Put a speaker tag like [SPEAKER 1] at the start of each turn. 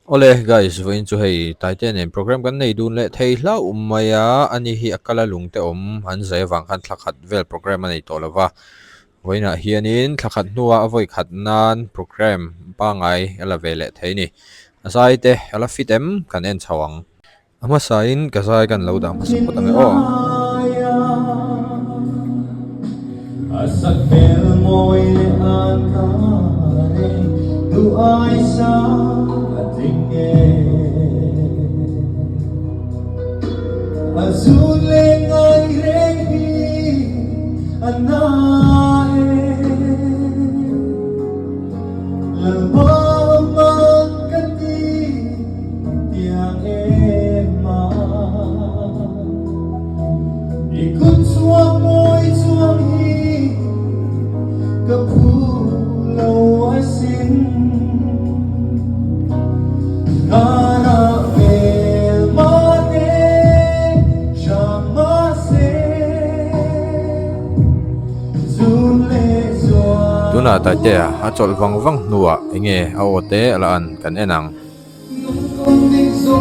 [SPEAKER 1] Ole guys, voin chu hei Taitea nen program kan nei dun le thei hla maya ani hi akala lungte han zai wang khan thlakhat vel program ani to lova voina hianin thlakhat nuwa avoi khat nan program pangai ala vele thei ni asai te ala fitem kan en chawang ama sain ka sai kan lo dam support ame o
[SPEAKER 2] Asakbel mo'y akay Duay sa atingin Azuling ay rehi anahin Lalbang magkati tiyang ema Ikut suang mo'y suanghi Kapulaw asin Karapel mate Shamase Zule zwa
[SPEAKER 1] tuna Taitea achol wang nuwa enge aote ala an kan enang
[SPEAKER 2] Nung kong di so